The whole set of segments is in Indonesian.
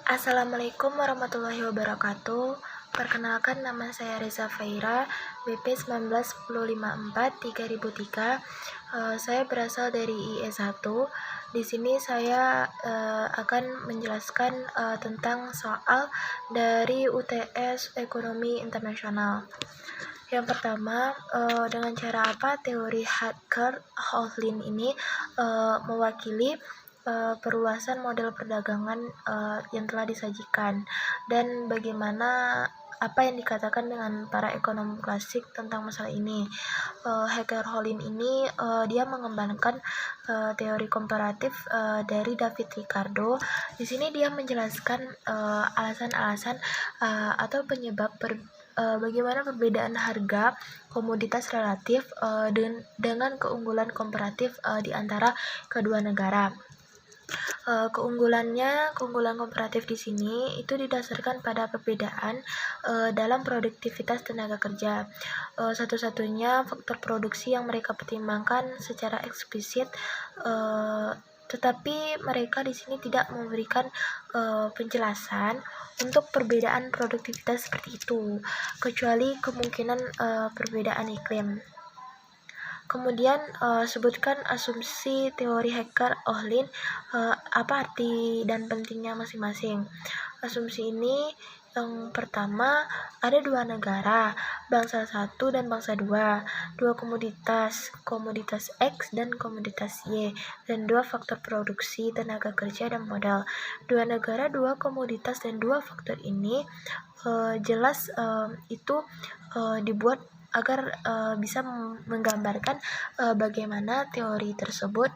Assalamualaikum warahmatullahi wabarakatuh. Perkenalkan, nama saya Reza Faira, BP 191054-3003. Saya berasal dari IE1. Di sini saya akan menjelaskan tentang soal dari UTS Ekonomi Internasional. Yang pertama, dengan cara apa teori Hacker-Hofflin ini mewakili perluasan model perdagangan yang telah disajikan, dan bagaimana apa yang dikatakan dengan para ekonom klasik tentang masalah ini. Hacker-Hofflin ini dia mengembangkan teori komparatif dari David Ricardo. Di sini dia menjelaskan alasan-alasan atau penyebab bagaimana perbedaan harga komoditas relatif dengan keunggulan komparatif di antara kedua negara. Keunggulan komparatif di sini itu didasarkan pada perbedaan dalam produktivitas tenaga kerja. Satu-satunya faktor produksi yang mereka pertimbangkan secara eksplisit, tetapi mereka di sini tidak memberikan penjelasan untuk perbedaan produktivitas seperti itu, kecuali kemungkinan perbedaan iklim. Kemudian sebutkan asumsi teori Hacker-Hofflin, apa arti dan pentingnya masing-masing. Asumsi ini yang pertama, ada dua negara, bangsa satu dan bangsa dua komoditas X dan komoditas Y, dan dua faktor produksi, tenaga kerja dan modal. Dua negara, dua komoditas, dan dua faktor ini jelas itu dibuat agar bisa menggambarkan bagaimana teori tersebut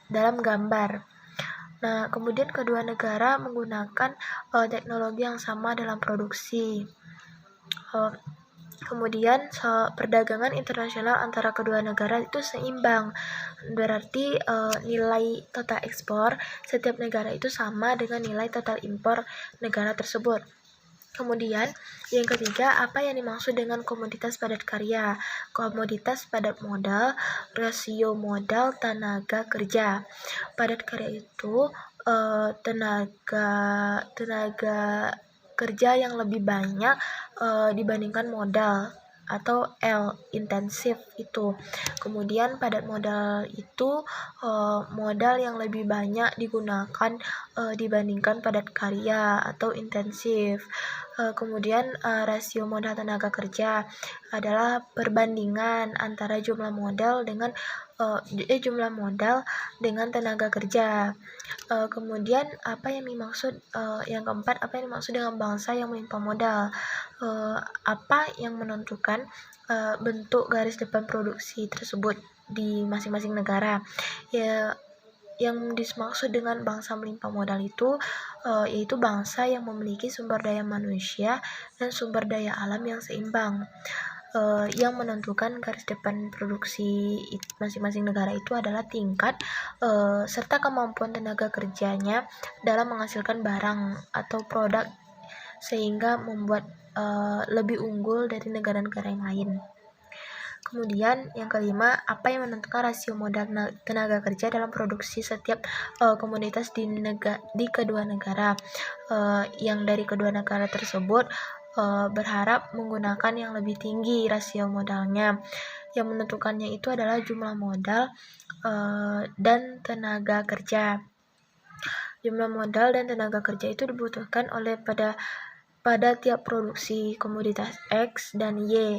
dalam gambar. Nah, kemudian kedua negara menggunakan teknologi yang sama dalam produksi. Kemudian perdagangan internasional antara kedua negara itu seimbang, berarti nilai total ekspor setiap negara itu sama dengan nilai total impor negara tersebut. Kemudian yang ketiga, apa yang dimaksud dengan komoditas padat karya? Komoditas padat modal, rasio modal tenaga kerja. Padat karya itu tenaga kerja yang lebih banyak dibandingkan modal, atau L, intensif itu. Kemudian padat modal itu modal yang lebih banyak digunakan dibandingkan padat karya atau intensif. Kemudian rasio modal tenaga kerja adalah perbandingan antara jumlah modal dengan tenaga kerja. Kemudian apa yang dimaksud yang keempat, apa yang dimaksud dengan bangsa yang melimpah modal? Apa yang menentukan bentuk garis depan produksi tersebut di masing-masing negara? Ya, yang dimaksud dengan bangsa melimpah modal itu yaitu bangsa yang memiliki sumber daya manusia dan sumber daya alam yang seimbang. Yang menentukan garis depan produksi masing-masing negara itu adalah tingkat serta kemampuan tenaga kerjanya dalam menghasilkan barang atau produk, sehingga membuat lebih unggul dari negara-negara yang lain. Kemudian yang kelima, apa yang menentukan rasio modal tenaga kerja dalam produksi setiap komoditas di kedua negara? Yang dari kedua negara tersebut berharap menggunakan yang lebih tinggi rasio modalnya. Yang menentukannya itu adalah jumlah modal dan tenaga kerja. Jumlah modal dan tenaga kerja itu dibutuhkan pada tiap produksi komoditas X dan Y.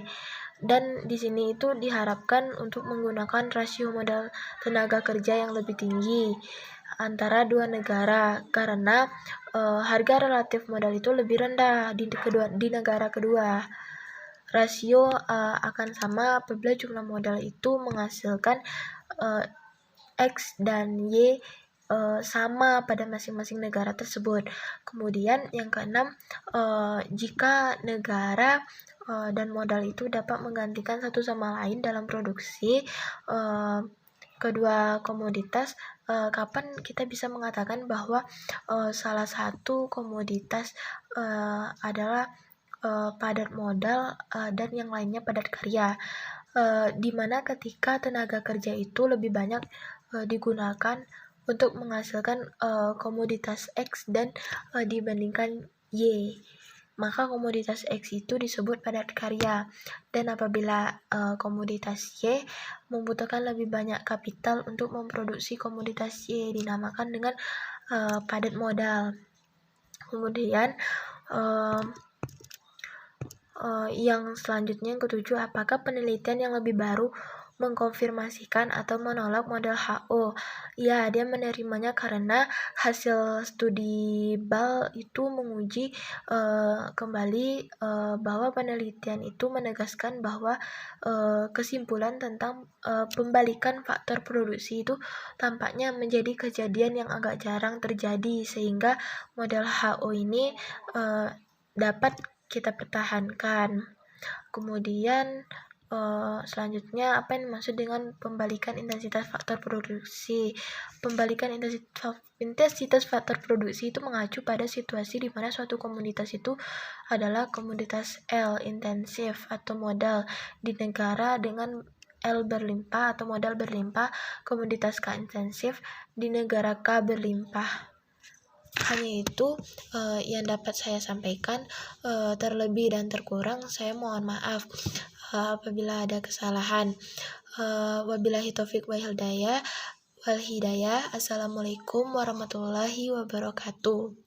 Dan di sini itu diharapkan untuk menggunakan rasio modal tenaga kerja yang lebih tinggi antara dua negara, karena harga relatif modal itu lebih rendah di negara kedua. Rasio akan sama apabila jumlah modal itu menghasilkan X dan Y sama pada masing-masing negara tersebut. Kemudian yang keenam, jika negara dan modal itu dapat menggantikan satu sama lain dalam produksi kedua komoditas, kapan kita bisa mengatakan bahwa salah satu komoditas adalah padat modal dan yang lainnya padat karya, di mana ketika tenaga kerja itu lebih banyak digunakan untuk menghasilkan komoditas X dan dibandingkan Y. Maka komoditas X itu disebut padat karya, dan apabila komoditas Y membutuhkan lebih banyak kapital untuk memproduksi komoditas Y, dinamakan dengan padat modal. Kemudian yang selanjutnya, yang ketujuh, apakah penelitian yang lebih baru mengkonfirmasikan atau menolak model HO? Ya, dia menerimanya karena hasil studi BAL itu menguji kembali bahwa penelitian itu menegaskan bahwa kesimpulan tentang pembalikan faktor produksi itu tampaknya menjadi kejadian yang agak jarang terjadi, sehingga model HO ini dapat kita pertahankan. Kemudian selanjutnya, apa yang dimaksud dengan pembalikan intensitas faktor produksi? Pembalikan intensitas faktor produksi itu mengacu pada situasi di mana suatu komoditas itu adalah komoditas L intensif atau modal di negara dengan L berlimpah atau modal berlimpah, komoditas K intensif di negara K berlimpah. Hanya itu yang dapat saya sampaikan. Terlebih dan terkurang saya mohon maaf apabila ada kesalahan. Wabillahi taufik wal hidayah. Assalamualaikum warahmatullahi wabarakatuh.